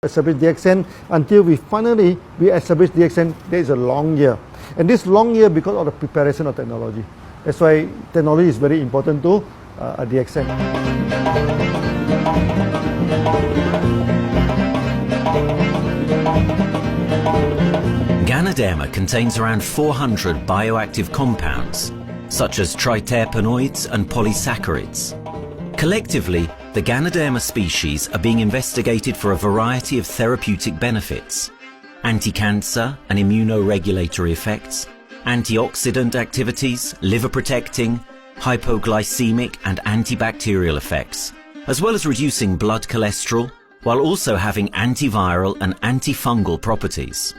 establish DXN until we finally establish DXN. There is a long year, and this long year because of the preparation of technology. That's why technology is very important to DXN. Ganoderma contains around 400 bioactive compounds, such as triterpenoids and polysaccharids. Collectively, the Ganoderma species are being investigated for a variety of therapeutic benefits: anti-cancer and immunoregulatory effects, antioxidant activities, liver protecting, hypoglycemic and antibacterial effects, as well as reducing blood cholesterol, while also having antiviral and antifungal properties.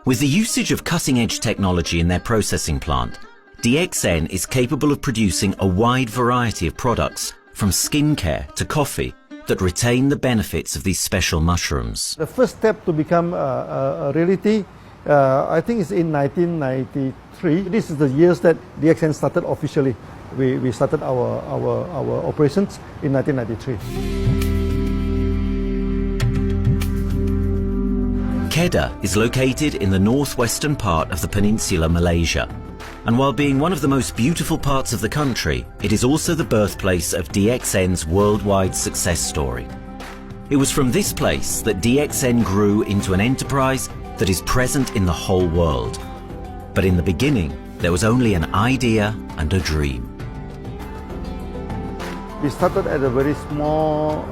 With the usage of cutting-edge technology in their processing plant, DXN is capable of producing a wide variety of products, from skincare to coffee, that retain the benefits of these special mushrooms. The first step to become a reality, I think, is in 1993. This is the years that DXN started officially. We started our operations in 1993. Kedah is located in the northwestern part of the peninsula Malaysia. And while being one of the most beautiful parts of the country, it is also the birthplace of DXN's worldwide success story. It was from this place that DXN grew into an enterprise that is present in the whole world. But in the beginning, there was only an idea and a dream. We started at a very small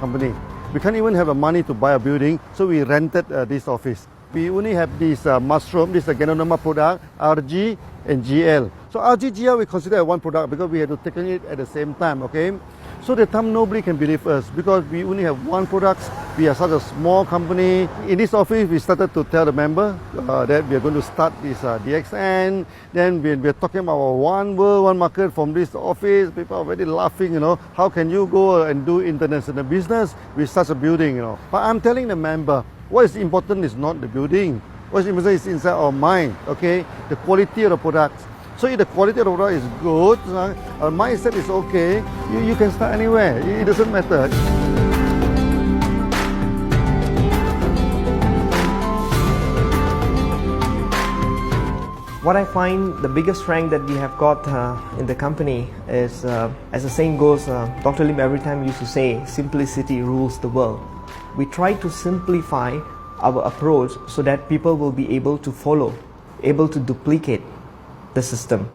company. We can't even have the money to buy a building, so we rented this office. We only have this mushroom, this Ganoderma product, RG and GL. So RG, GL we consider one product because we had to take it at the same time, okay? So the time nobody can believe us because we only have one product. We are such a small company. In this office, we started to tell the member that we are going to start this DXN. Then we are talking about one world, one market from this office. People are very laughing, How can you go and do international business with such a building, But I'm telling the member, what is important is not the building. What is important is inside our mind, okay? The quality of the product. So if the quality of the product is good, our mindset is okay, you can start anywhere. It doesn't matter. What I find the biggest strength that we have got in the company is, as the saying goes, Dr. Lim every time used to say, simplicity rules the world. We try to simplify our approach so that people will be able to follow, able to duplicate the system.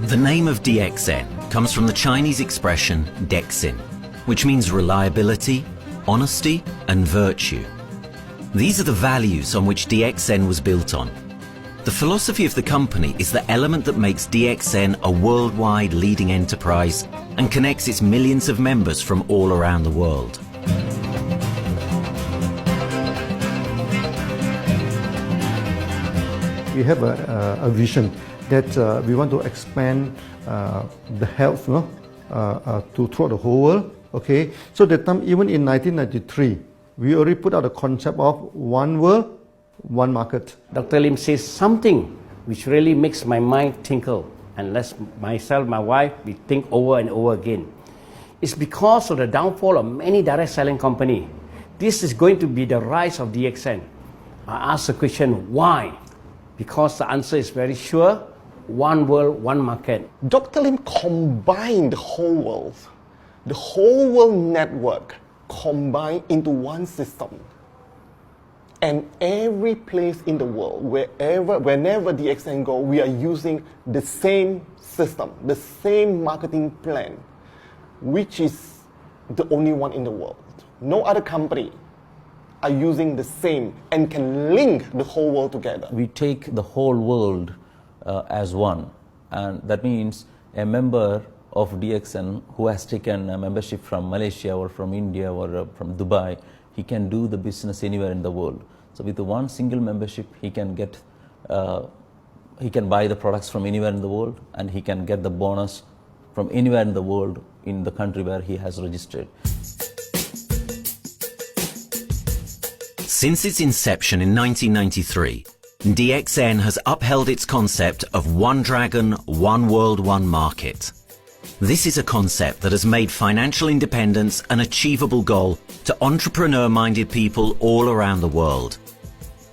The name of DXN comes from the Chinese expression Dexin, which means reliability, honesty and virtue. These are the values on which DXN was built on. The philosophy of the company is the element that makes DXN a worldwide leading enterprise and connects its millions of members from all around the world. We have a vision that we want to expand the health to throughout the whole world. Okay, so that time, even in 1993, we already put out the concept of one world, one market. Dr. Lim says something which really makes my mind tinkle and lets myself, my wife, we think over and over again. It's because of the downfall of many direct selling companies. This is going to be the rise of DXN. I ask the question, why? Because the answer is very sure: one world, one market. Dr. Lim combined the whole world network combined into one system. And every place in the world, whenever DXN go, we are using the same system, the same marketing plan, which is the only one in the world. No other company are using the same and can link the whole world together. We take the whole world as one, and that means a member of DXN who has taken a membership from Malaysia or from India or from Dubai, he can do the business anywhere in the world. So with one single membership, he can buy the products from anywhere in the world, and he can get the bonus from anywhere in the world in the country where he has registered. Since its inception in 1993, DXN has upheld its concept of one dragon, one world, one market. This is a concept that has made financial independence an achievable goal to entrepreneur-minded people all around the world.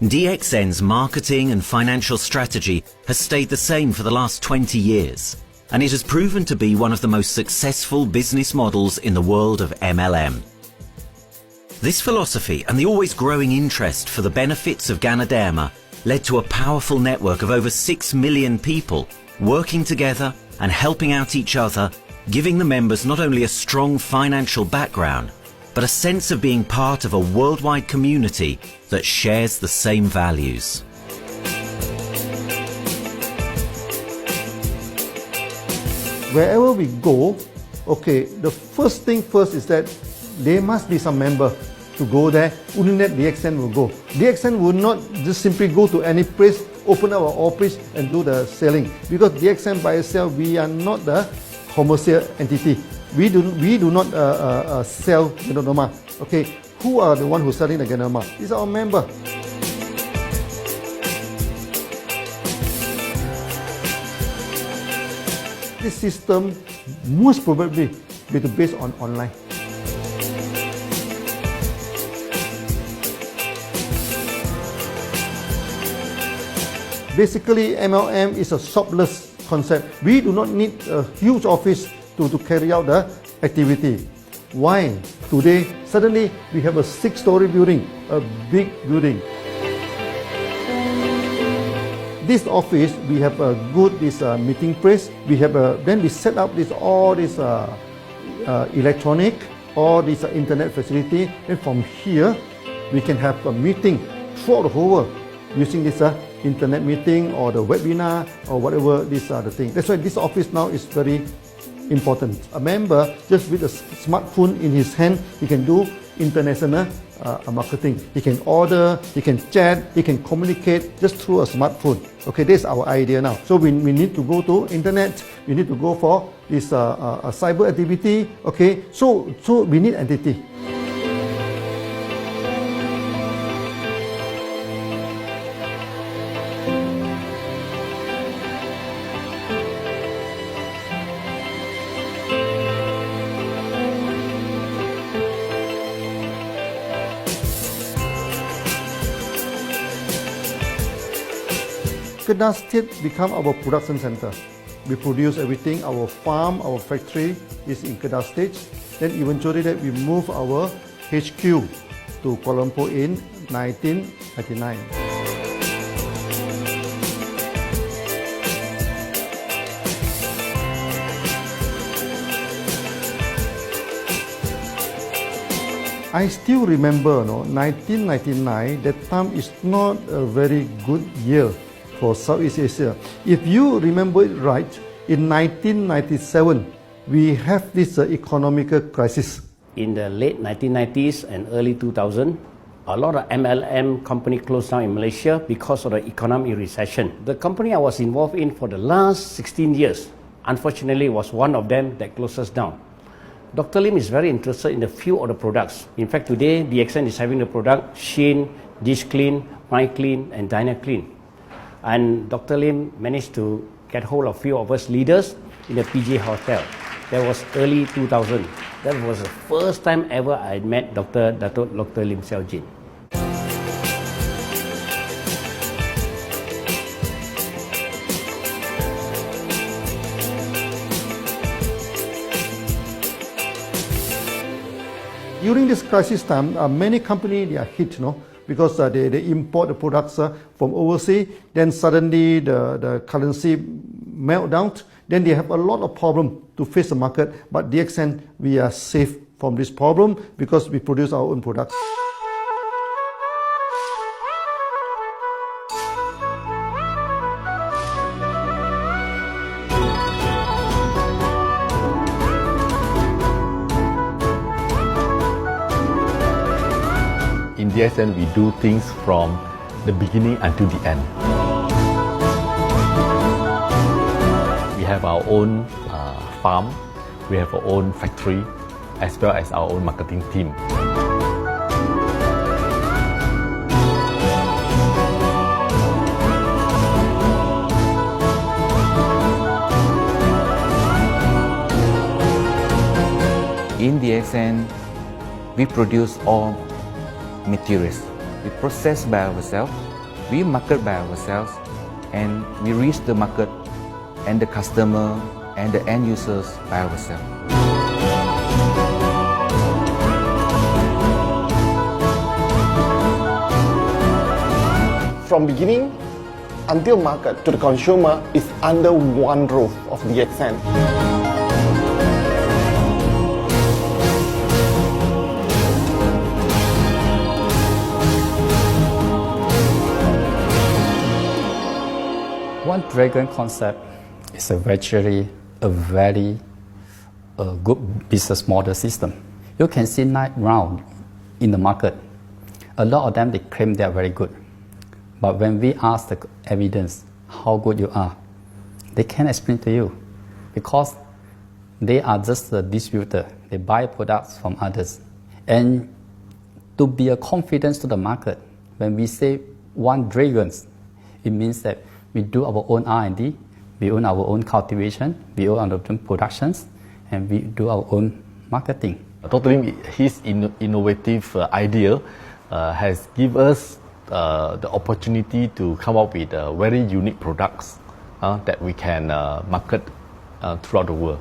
DXN's marketing and financial strategy has stayed the same for the last 20 years, and it has proven to be one of the most successful business models in the world of MLM. This philosophy and the always growing interest for the benefits of Ganoderma led to a powerful network of over 6 million people working together and helping out each other, giving the members not only a strong financial background, but a sense of being part of a worldwide community that shares the same values. Wherever we go, okay, the first thing first is that there must be some member to go there. Only that DXN will go. DXN will not just simply go to any place, open our office and do the selling. Because DXN by itself, we are not the commercial entity. We do not sell Ganoderma. Okay, who are the one who's selling the Ganoderma? These are our member. This system most probably be based on online. Basically, MLM is a shopless concept. We do not need a huge office to carry out the activity. Why? Today, suddenly we have a 6-story building, a big building. This office, we have a good meeting place. We have then we set up all this electronic, all this internet facility. And from here, we can have a meeting throughout the whole world using this internet meeting or the webinar or whatever these are the things. That's why this office now is very important. A member, just with a smartphone in his hand, he can do international marketing. He can order, he can chat, he can communicate just through a smartphone. Okay, that's our idea now. So we need to go to internet, we need to go for this cyber activity. Okay, so we need entity. Kedah State become our production center. We produce everything. Our farm, our factory is in Kedah State. Then eventually that we move our HQ to Kuala Lumpur in 1999. I still remember, 1999, that time is not a very good year for Southeast Asia. If you remember it right, in 1997, we have this economical crisis. In the late 1990s and early 2000, a lot of MLM company closed down in Malaysia because of the economic recession. The company I was involved in for the last 16 years, unfortunately, was one of them that closes down. Dr. Lim is very interested in a few of the products. In fact, today, DXN is having the product Sheen, Dish Clean, My Clean, and Diner Clean. And Dr. Lim managed to get hold of a few of us leaders in the PJ Hotel. That was early 2000. That was the first time ever I met Dr. Lim Xiaojin. During this crisis time, many companies are hit, because they import the products from overseas. Then suddenly the currency melt down. Then they have a lot of problem to face the market. But DXN, we are safe from this problem because we produce our own products. In DXN, we do things from the beginning until the end. We have our own farm, we have our own factory, as well as our own marketing team. In DXN, we produce all materials. We process by ourselves, we market by ourselves, and we reach the market and the customer and the end users by ourselves. From beginning until market to the consumer is under one roof of DXN. One Dragon concept is very good business model system. You can see 9 rounds in the market. A lot of them, they claim they are very good. But when we ask the evidence how good you are, they can't explain to you because they are just a distributor. They buy products from others. And to be a confidence to the market, when we say One Dragons, it means that we do our own R&D, we own our own cultivation, we own our own productions, and we do our own marketing. Dr. Lim, his innovative idea has given us the opportunity to come up with very unique products that we can market throughout the world.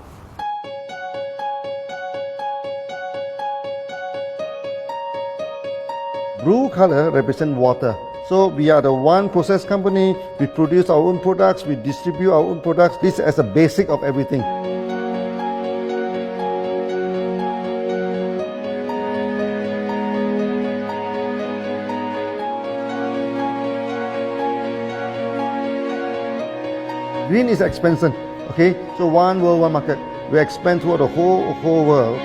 Blue color represents water. So we are the one process company, we produce our own products, we distribute our own products. This is a basic of everything. Green is expansion, okay? So one world, one market. We expand throughout the whole world.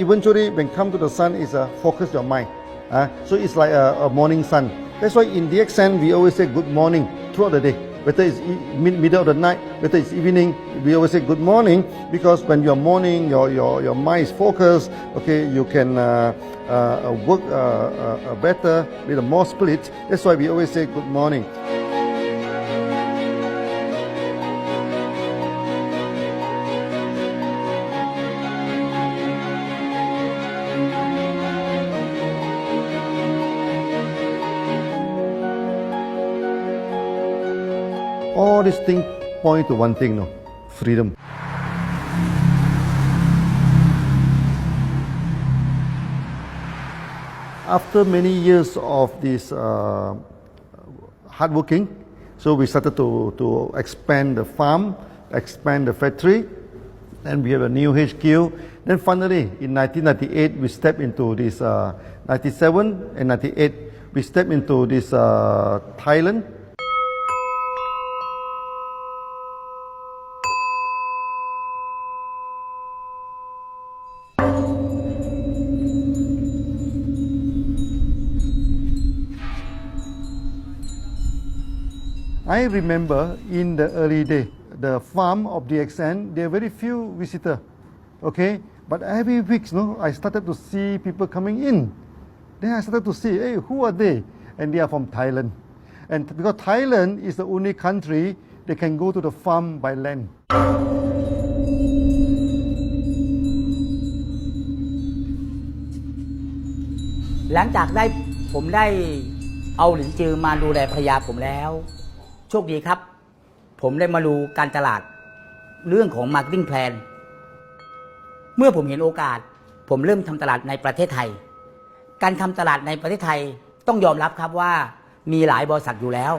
Eventually, when come to the sun, is focus your mind. So it's like a morning sun. That's why in DXN, we always say good morning throughout the day. Whether it's middle of the night, whether it's evening, we always say good morning because when you're morning, your mind is focused. Okay, you can work better with a more spirit. That's why we always say good morning. All these things point to one thing, no? Freedom. After many years of this hard working, so we started to expand the farm, expand the factory, and we have a new HQ. Then finally, in 1998, we stepped into this, 97 and 98, we stepped into this Thailand. I remember in the early day, the farm of DXN, there are very few visitors, okay? But every week, no, I started to see people coming in. Then I started to see, hey, who are they? And they are from Thailand. And because Thailand is the only country they can go to the farm by land. หลังจากผมได้เอาหลินจือมาดูแลภรรยาผมแล้วโชคดีครับผมได้มาดูการตลาดเรื่องของ Marketing Plan เมื่อผมเห็นโอกาสผมเริ่มทำตลาดในประเทศไทยการทำตลาดในประเทศไทยต้องยอมรับครับว่ามีหลายบริษัทอยู่แล้ว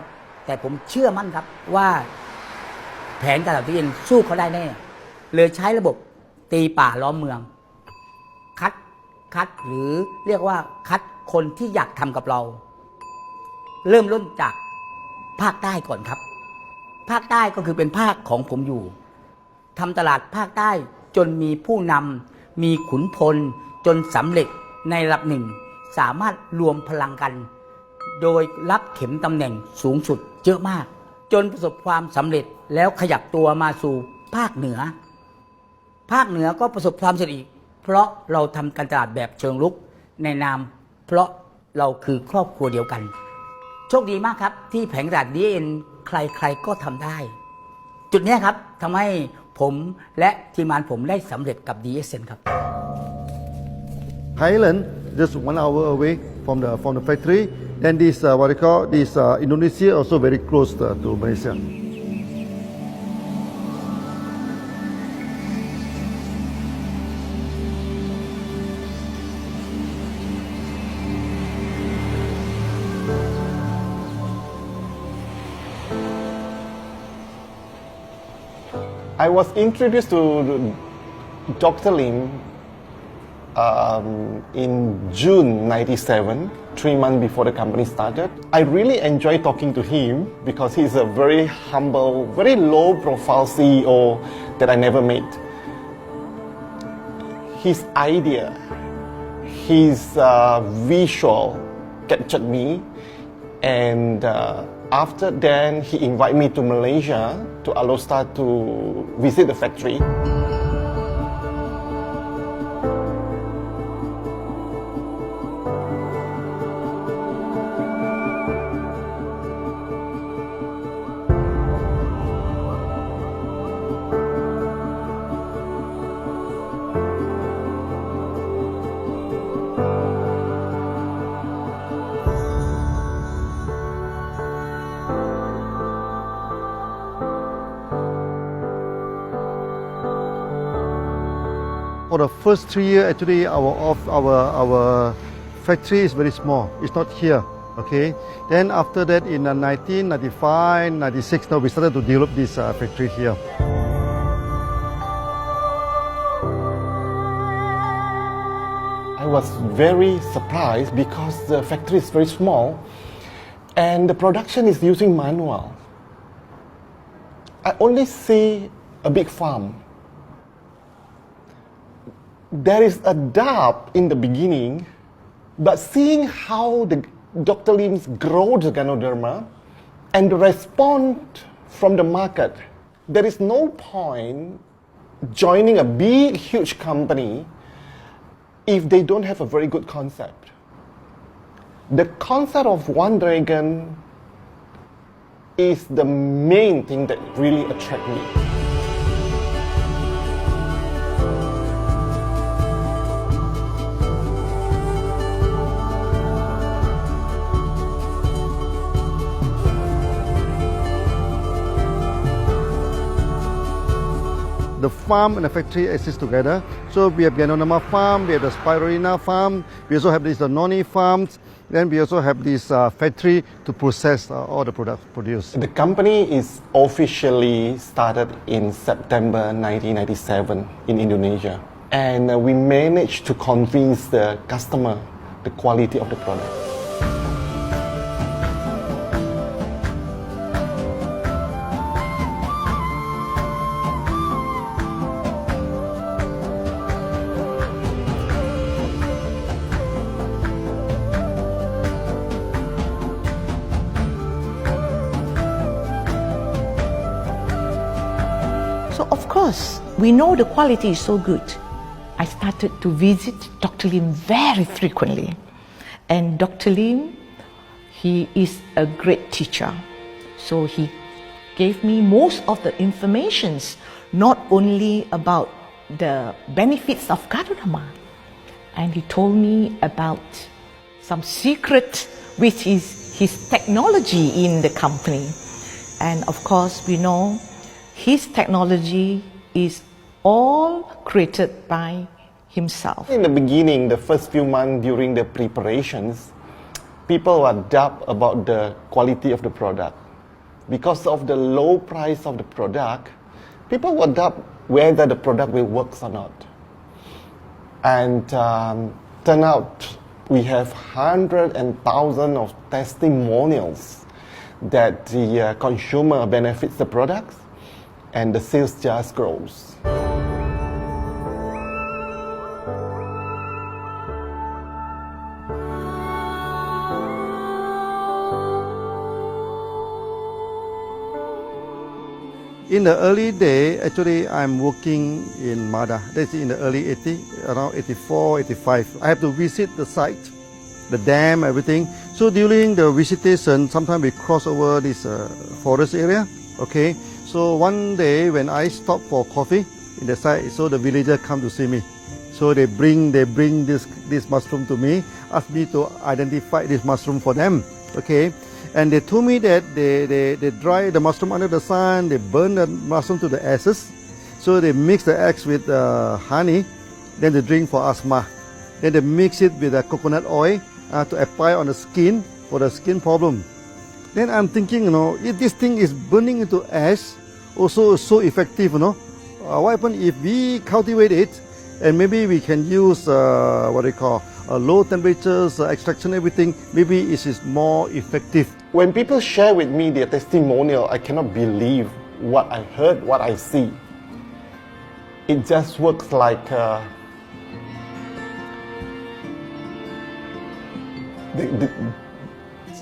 แต่ผมเชื่อมั่นครับว่าแผนการตลาดที่เอ็นสู้เขาได้แน่เลยใช้ระบบตีป่าล้อมเมืองคัดหรือเรียกว่าคัดคนที่อยากทำกับเราเริ่มต้นจากภาคใต้ก่อนครับภาคใต้ก็คือเป็นภาคของผมอยู่ทำตลาดภาคใต้จนมีผู้นำมีขุนพลจนสำเร็จในระดับหนึ่งสามารถรวมพลังกันโดยรับเข็มตำแหน่งสูงสุดเยอะมากจนประสบความสำเร็จแล้วขยับตัวมาสู่ภาคเหนือ ภาคเหนือก็ประสบความสำเร็จอีกเพราะเราทำการตลาดแบบเชิงรุกในนามเพราะเราคือครอบครัวเดียวกันโชคดีมากครับที่แผงตลาด DSN ใครๆก็ทำได้ จุดนี้ครับทำให้ผมและทีมงานผมได้สำเร็จกับ DSN ครับ Thailand just 1 hour away from the factory. Then this what they call this Indonesia also very close to Malaysia. I was introduced to Dr. Lim in June '97, 3 months before the company started. I really enjoy talking to him because he's a very humble, very low-profile CEO that I never met. His idea, his visual captured me, and after then he invited me to Malaysia to allow start to visit the factory. For the first 3 years, actually, our factory is very small. It's not here, okay? Then after that, in 1995, 96, now we started to develop this factory here. I was very surprised because the factory is very small and the production is using manual. I only see a big farm. There is a doubt in the beginning, but seeing how Dr. Lim's grow the Ganoderma and the response from the market, there is no point joining a big, huge company if they don't have a very good concept. The concept of One Dragon is the main thing that really attracts me. The farm and the factory exist together. So we have Ganoderma farm, we have the Spirulina farm, we also have the noni farms, then we also have this factory to process all the products produced. The company is officially started in September 1997 in Indonesia. And we managed to convince the customer the quality of the product. So of course, we know the quality is so good. I started to visit Dr. Lim very frequently. And Dr. Lim, he is a great teacher. So he gave me most of the informations, not only about the benefits of Ganoderma, and he told me about some secret, which is his technology in the company. And of course, we know his technology is all created by himself. In the beginning, the first few months during the preparations, people were doubt about the quality of the product. Because of the low price of the product, people were doubt whether the product will work or not. And turn out we have hundreds and thousands of testimonials that the consumer benefits the products and the sales just grows. In the early day, actually, I'm working in Mada. That's in the early 80s, around 84, 85. I have to visit the site, the dam, everything. So during the visitation, sometimes we cross over this forest area. Okay. So one day when I stop for coffee in the site, so the villager come to see me. So they bring this mushroom to me, ask me to identify this mushroom for them. Okay. And they told me that they dry the mushroom under the sun, they burn the mushroom to the ashes. So they mix the eggs with honey, then they drink for asthma. Then they mix it with coconut oil to apply on the skin for the skin problem. Then I'm thinking, if this thing is burning into ash, also so effective, what happens if we cultivate it and maybe we can use low temperatures, extraction, everything, maybe it is more effective. When people share with me their testimonial, I cannot believe what I heard, what I see. It just works like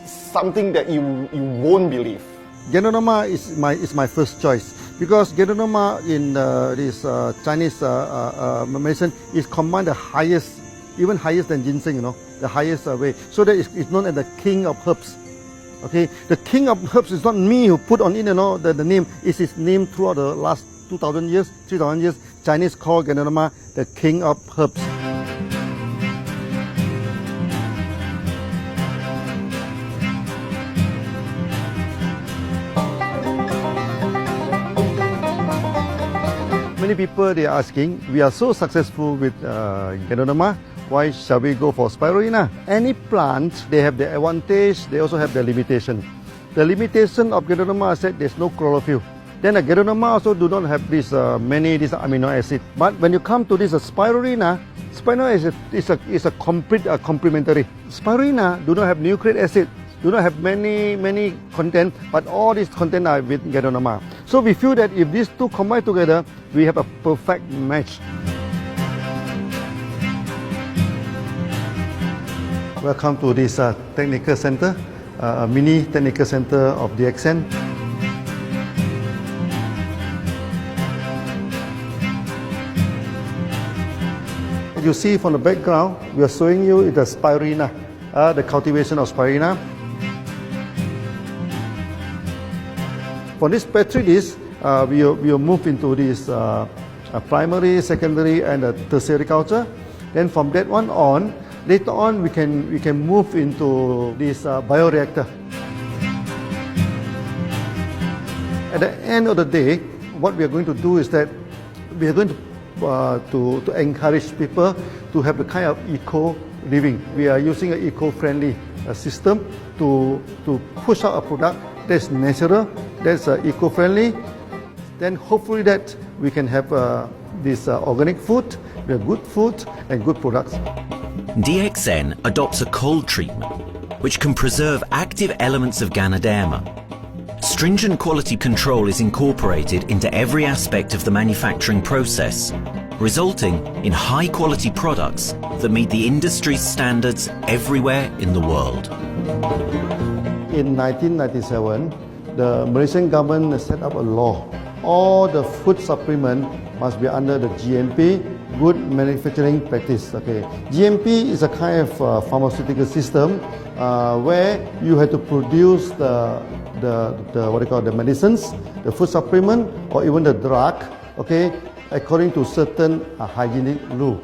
something that you won't believe. Ganoderma is my first choice because Ganoderma in this Chinese medicine is combined the highest, even higher than ginseng, the highest way. So that it's known as the king of herbs. Okay, the king of herbs is not me who put on it, the name. It's his name throughout the last 2,000 years, 3,000 years. Chinese call Ganoderma the king of herbs. Many people they are asking, we are so successful with Ganoderma, why shall we go for spirulina? Any plant, they have the advantage, they also have the limitation. The limitation of Ganoderma is that there's no chlorophyll. Then the Ganoderma also do not have this many amino acid. But when you come to this spirulina, spirulina is a complete complementary. Spirulina do not have nucleic acid, do not have many content, but all these content are with Ganoderma. So we feel that if these two combine together, we have a perfect match. Welcome to this technical center, a mini technical center of DXN. You see from the background, we are showing you the spirulina, the cultivation of spirulina. For this petri dish, we will move into this primary, secondary, and tertiary culture. Then from that one on, later on we can move into this bioreactor. At the end of the day, what we are going to do is that we are going to encourage people to have the kind of eco living. We are using an eco-friendly system to push out a product that's natural, that's eco-friendly. Then hopefully that we can have this organic food, good food and good products. DXN adopts a cold treatment which can preserve active elements of Ganoderma. Stringent quality control is incorporated into every aspect of the manufacturing process, resulting in high-quality products that meet the industry's standards everywhere in the world. In 1997, the Malaysian government set up a law. All the food supplement must be under the GMP, Good Manufacturing Practice. Okay, GMP is a kind of pharmaceutical system where you have to produce the medicines, the food supplement, or even the drug. Okay, according to certain hygienic rule.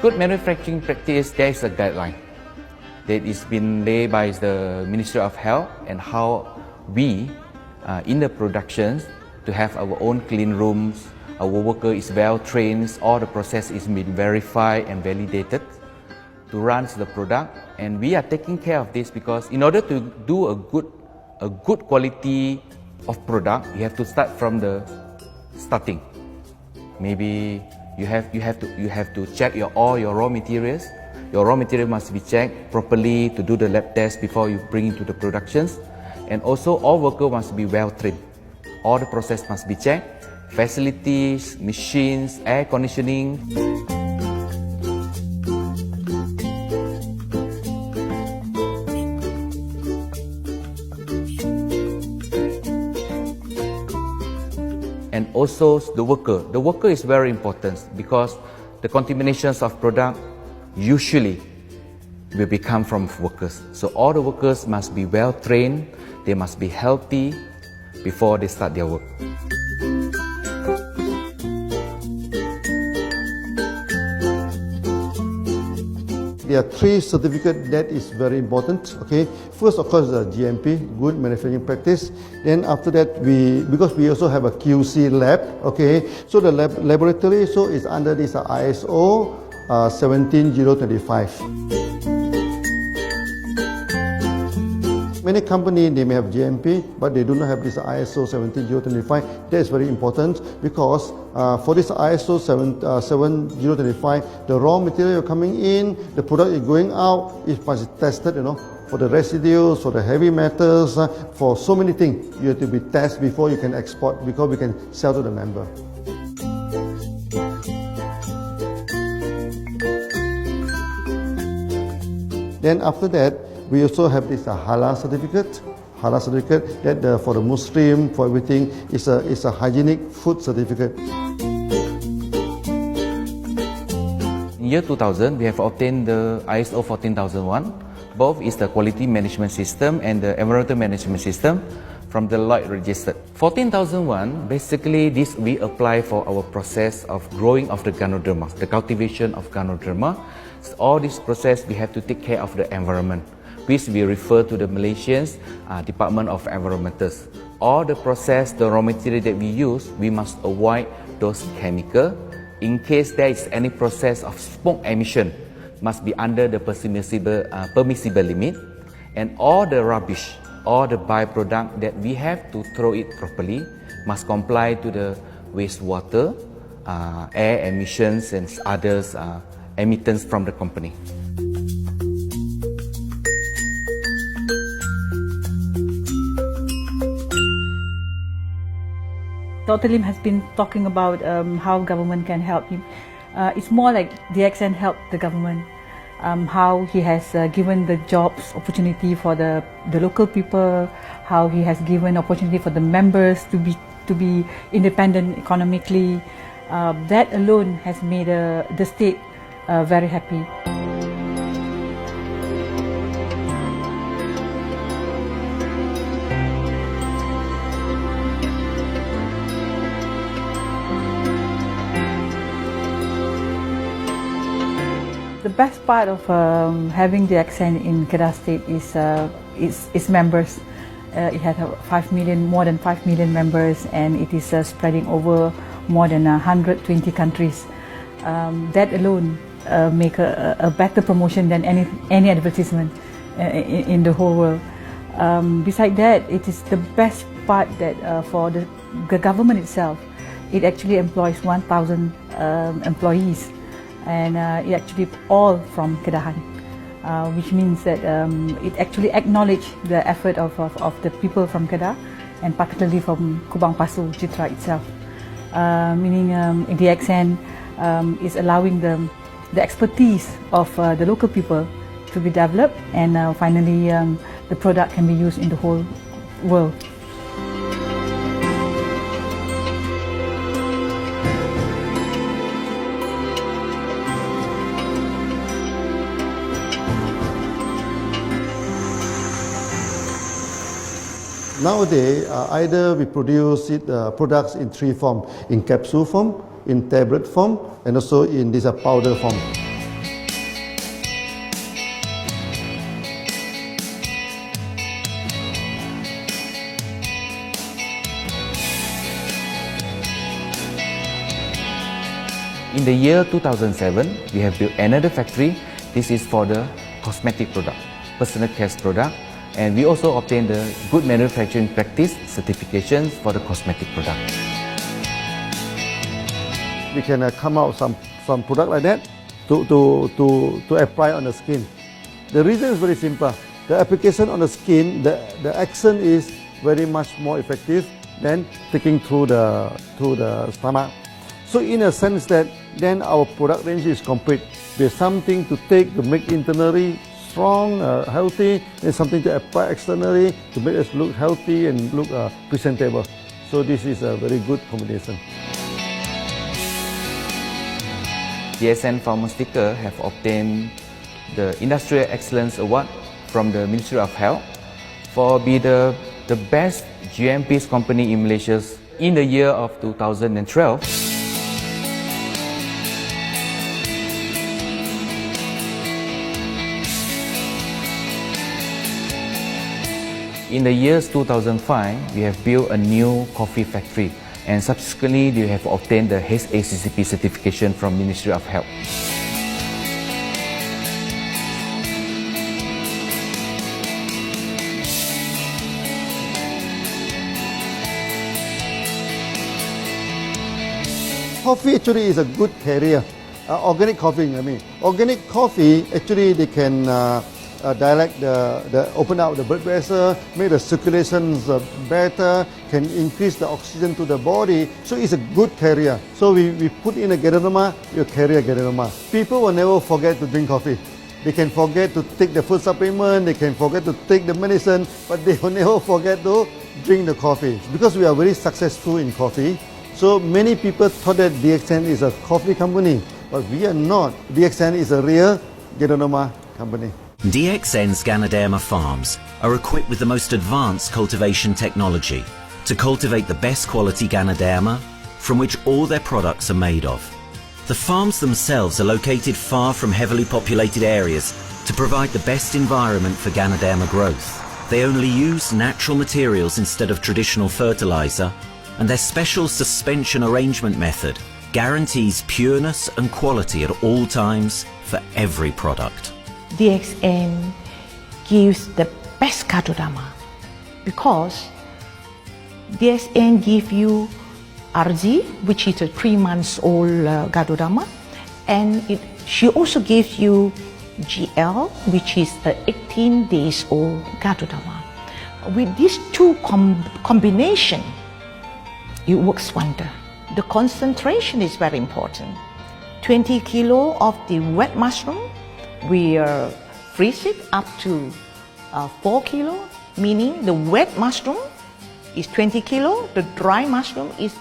Good manufacturing practice, there is a guideline that is been laid by the Ministry of Health and how we, in the productions, to have our own clean rooms, our worker is well trained, all the process is being verified and validated to run the product, and we are taking care of this because in order to do a good quality of product, you have to start from the starting. Maybe you have to check all your raw materials. Your raw material must be checked properly to do the lab test before you bring it to the productions. And also all workers must be well trained. All the process must be checked. Facilities, machines, air conditioning. and also the worker. The worker is very important because the contaminations of product usually will become from workers. So all the workers must be well trained, they must be healthy before they start their work. There are 3 certificates that is very important. Okay, first of course the GMP, good manufacturing practice. Then after that because we also have a QC lab. Okay, so the laboratory is under this ISO 17025. Many companies, they may have GMP, but they do not have this ISO 17025. That is very important because for this ISO 7025, the raw material coming in, the product is going out, it must be tested, for the residues, for the heavy metals, for so many things. You have to be tested before you can export, because we can sell to the member. Then after that, we also have this halal certificate. Halal certificate that for the Muslim, for everything, is a hygienic food certificate. In year 2000, we have obtained the ISO 14001. Both is the quality management system and the environmental management system from the Lloyd registered. 14001, basically this we apply for our process of growing of the Ganoderma, the cultivation of Ganoderma. So all this process we have to take care of the environment, which we refer to the Malaysians Department of Environmentals. All the process, the raw material that we use, we must avoid those chemicals. In case there is any process of smoke emission, must be under the permissible limit. And all the rubbish, all the byproduct that we have to throw it properly, must comply to the wastewater, air emissions and others emittance from the company. Dr. Lim has been talking about how government can help him. It's more like DXN helped the government, how he has given the jobs opportunity for the local people, how he has given opportunity for the members to be independent economically. That alone has made the state very happy. The best part of having the accent in Kedah State is members. It had more than 5 million members, and it is spreading over more than 120 countries. That alone make a better promotion than any advertisement in the whole world. Besides that, it is the best part that for the government itself, it actually employs 1,000 employees. And it actually all from Kedahan, which means that it actually acknowledges the effort of the people from Kedah, and particularly from Kubang Pasu Citra itself. Meaning DXN is allowing the expertise of the local people to be developed, and finally the product can be used in the whole world. Nowadays, either we produce products in 3 forms: in capsule form, in tablet form, and also in this powder form. In the year 2007, we have built another factory. This is for the cosmetic product, personal care product. And we also obtained the Good Manufacturing Practice certifications for the cosmetic product. We can come out some product like that to apply on the skin. The reason is very simple. The application on the skin, the action is very much more effective than taking through the stomach. So in a sense that then our product range is complete. There's something to take to make internally strong, healthy, and something to apply externally to make us look healthy and look presentable. So So this is a very good combination. DXN Pharmaceutical have obtained the Industrial Excellence Award from the Ministry of Health for being the best GMP company in Malaysia in the year of 2012. In the years 2005, we have built a new coffee factory, and subsequently we have obtained the HACCP certification from Ministry of Health. Coffee actually is a good carrier. Organic coffee, I mean. Organic coffee, actually they can dilate open up the blood vessel, make the circulations better, can increase the oxygen to the body. So it's a good carrier. So we put in a Ganoderma, you carry a Ganoderma. People will never forget to drink coffee. They can forget to take the food supplement, they can forget to take the medicine, but they will never forget to drink the coffee. Because we are very successful in coffee, so many people thought that DXN is a coffee company, but we are not. DXN is a real Ganoderma company. DXN's Ganoderma farms are equipped with the most advanced cultivation technology to cultivate the best quality Ganoderma from which all their products are made of. The farms themselves are located far from heavily populated areas to provide the best environment for Ganoderma growth. They only use natural materials instead of traditional fertilizer, and their special suspension arrangement method guarantees pureness and quality at all times for every product. DXN gives the best Ganoderma because DXN gives you RG, which is a 3 months old Ganoderma, and she also gives you GL, which is a 18 days old Ganoderma. With these two combination, it works wonder. The concentration is very important. 20 kilo of the wet mushroom, we freeze it up to 4 kilo, meaning the wet mushroom is 20 kilo, the dry mushroom is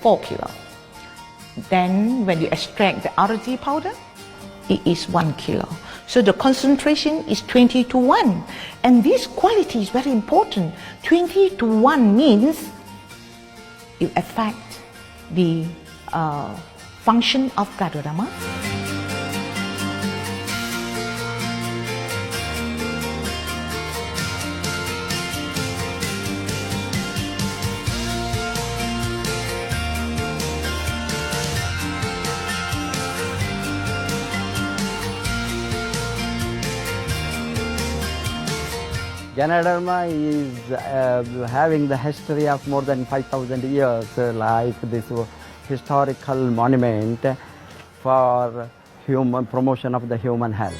4 kilo. Then when you extract the RG powder, it is 1 kilo. So the concentration is 20 to 1. And this quality is very important. 20 to 1 means it affects the function of Ganoderma. Ganoderma is having the history of more than 5,000 years, like this historical monument for promotion of the human health.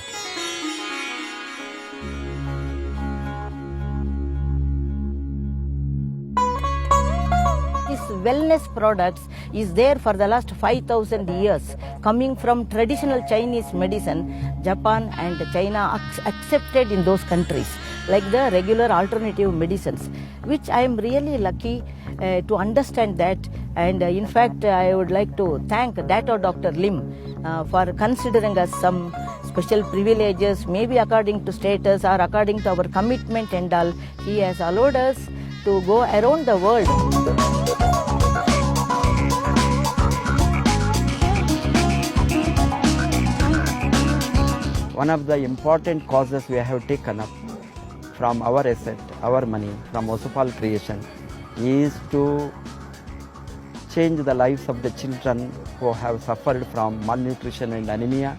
This wellness products is there for the last 5,000 years, coming from traditional Chinese medicine. Japan and China accepted in those countries, like the regular alternative medicines, which I am really lucky to understand that. And in fact, I would like to thank Dr. Lim for considering us some special privileges, maybe according to status or according to our commitment and all. He has allowed us to go around the world. One of the important causes we have taken up from our asset, our money, from Osopal creation, is to change the lives of the children who have suffered from malnutrition and anemia,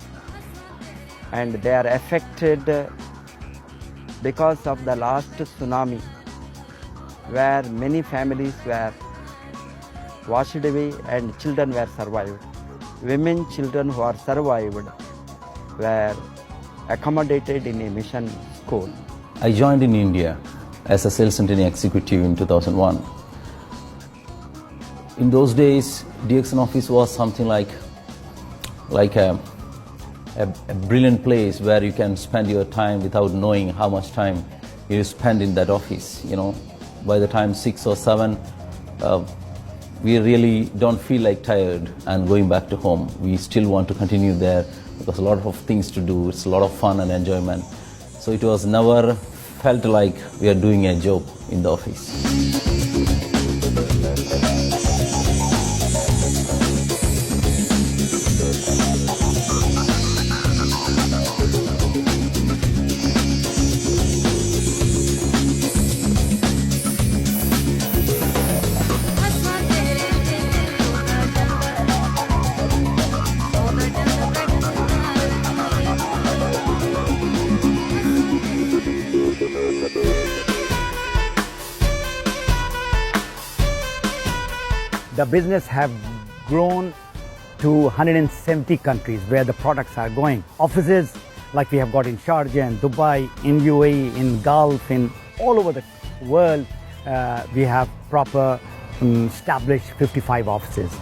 and they are affected because of the last tsunami, where many families were washed away and children were survived. Women, children who are survived were accommodated in a mission school. I joined in India as a sales and training executive in 2001. In those days, DXN office was something like a brilliant place where you can spend your time without knowing how much time you spend in that office. You know, by the time 6 or 7, we really don't feel like tired and going back to home. We still want to continue there because a lot of things to do. It's a lot of fun and enjoyment. So it was never felt like we are doing a job in the office. The business have grown to 170 countries where the products are going. Offices like we have got in Sharjah and Dubai, in UAE, in Gulf, in all over the world, we have proper established 55 offices.